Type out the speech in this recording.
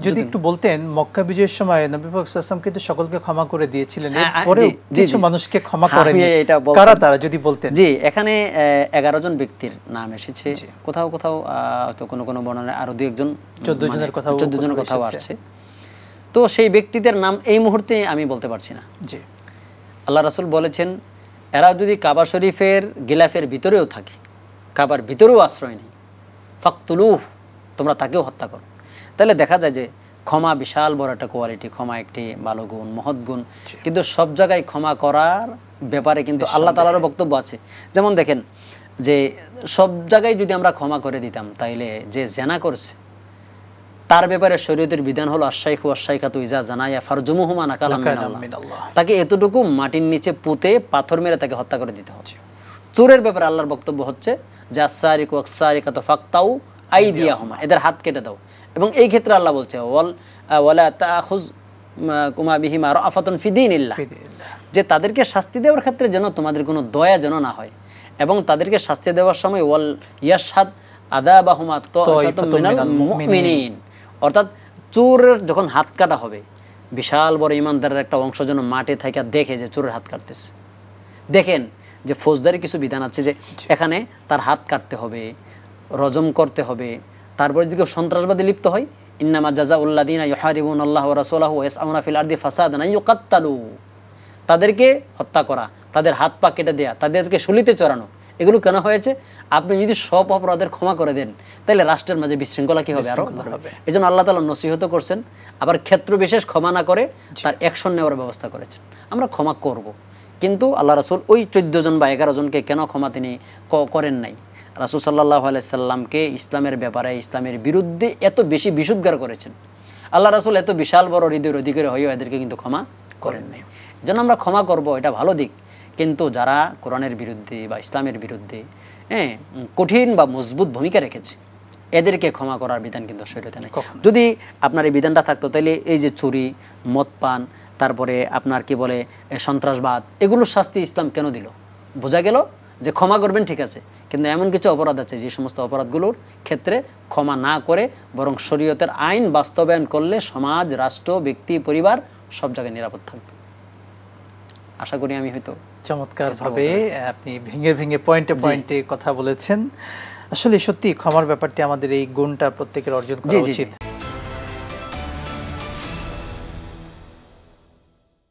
যদি একটু বলতেন, মক্কা বিজয়ের সময় নবী পাক সাল্লাল্লাহু আলাইহি ওয়াসাল্লাম কিন্তু সকলকে ক্ষমা করে দিয়েছিলেন, এরপরেও কিছু মানুষকে ক্ষমা করেননি, কারা তারা যদি বলতেন? জি, এখানে 11 জন ব্যক্তির নাম এসেছে, কোথাও কোথাও তো কোনো কোনো বর্ণনায় আরো 2 একজন, 14 জনের কথাও আসছে। তো সেই ব্যক্তিদের নাম এই মুহূর্তে আমি বলতে পারছি না। জি, আল্লাহ রাসূল বলেছেন এরা যদি কাবা শরীফের গিলাফের ভিতরেও থাকে, কাবার ভিতরেও আশ্রয় নেই, ফাকতুলুহ, তোমরা তাকেও হত্যা করো। তাহলে দেখা যায় যে ক্ষমা বিশাল বড় একটা কোয়ালিটি, ক্ষমা একটি ভালো গুণ, মহৎ গুণ। কিন্তু সব জায়গায় ক্ষমা করার ব্যাপারে কিন্তু আল্লাহ তাআলারও বক্তব্য আছে। যেমন দেখেন যে সব জায়গায় যদি আমরা ক্ষমা করে দিতাম, তাইলে যে জেনা করছে তার ব্যাপারে শরীয়তের বিধান হলো আশ-শাইখু ওয়াশ-শাইখাতু ইজা জানায়া ফারজুমুহুমা নাকালাম মিনাল্লাহ, তাকে এতটুকু মাটির নিচে পুঁতে পাথর মেরে তাকে হত্যা করে দিতে হচ্ছে। চোরের ব্যাপারে আল্লাহর বক্তব্য হচ্ছে যে আস-সারিকু ওয়াস-সারিকাতু ফাকতাউ আইদিয়াহুমা, এদের হাত কেটে দাও। এবং এই ক্ষেত্রে আল্লাহ বলছে ওয়ালা তাখুযকুমা বিহিমা রাফাতুন ফি দীনিল্লাহ, যে তাদেরকে শাস্তি দেওয়ার ক্ষেত্রে যেন তোমাদের কোনো দয়া যেন না হয়, এবং তাদেরকে শাস্তি দেওয়ার সময় ওয়াল ইয়াশহাদ আযাবাহুমা তাইফাতুম মিনাল মুমিনিন, অর্থাৎ চোরের যখন হাত কাটা হবে, বিশাল বড় ইমানদারের একটা অংশ যেন মাঠে থাইকা দেখে যে চোরের হাত কাটতেছে। দেখেন যে ফৌজদারি কিছু বিধান আছে যে এখানে তার হাত কাটতে হবে, রজম করতে হবে। তারপরে যদি সন্ত্রাসবাদী লিপ্ত হয়, ইন্নামা জাযাউল্লাযীনা ইউহারিবুনাল্লাহা ওয়া রাসূলাহু ওয়া ইয়াসআউনা ফিল আরদি ফাসাদান আইয়ুকাত্তালু, তাদেরকে হত্যা করা, তাদের হাত পা কেটে দেয়া, তাদেরকে শুলিতে চড়ানো, এগুলো কেন হয়েছে? আপনি যদি সব অপরাধের ক্ষমা করে দেন, তাহলে রাষ্ট্রের মাঝে বিশৃঙ্খলা কি হবে? আরো হবে। এই জন্য আল্লাহ তাআলা নসিহত করছেন, আবার ক্ষেত্র বিশেষ ক্ষমা না করে তার অ্যাকশন নেওয়ার ব্যবস্থা করেছেন। আমরা ক্ষমা করব, কিন্তু আল্লাহ রাসূল ওই 14 জন বা 11 জনকে কেন ক্ষমা তিনি করেন নাই? রাসূল সাল্লাল্লাহু আলাইহি সাল্লামকে ইসলামের ব্যাপারে, ইসলামের বিরুদ্ধে এত বেশি বিশুদ্ধার করেছেন। আল্লাহ রাসূল এত বিশাল বড় হৃদয়ের অধিকারী হয়েও এদেরকে কিন্তু ক্ষমা করেন নাই। এজন্য আমরা ক্ষমা করব, এটা ভালো দিক। কিন্তু যারা কোরআনের বিরুদ্ধে বা ইসলামের বিরুদ্ধে কঠিন বা মজবুত ভূমিকা রেখেছে, এদেরকে ক্ষমা করার বিধান কিন্তু শরীয়তে নেই। যদি আপনার এই বিধানটা থাকতো, তাহলে এই যে চুরি, মদ পান, তারপরে আপনার কি বলে সন্ত্রাসবাদ, এগুলোর শাস্তি ইসলাম কেন দিল? বোঝা গেল যে ক্ষমা করবেন, ঠিক আছে, কিন্তু এমন কিছু অপরাধ আছে যে সমস্ত অপরাধগুলোর ক্ষেত্রে ক্ষমা না করে বরং শরীয়তের আইন বাস্তবায়ন করলে সমাজ, রাষ্ট্র, ব্যক্তি, পরিবার সব জায়গায় নিরাপদ থাকবে। আশা করি আমি হয়তো চমৎকারভাবে আপনি ভেঙে ভেঙে পয়েন্টে পয়েন্টে কথা বলেছেন। আসলে সত্যি ক্ষমার ব্যাপারটি আমাদের এই গুণটা প্রত্যেকের অর্জন করা উচিত।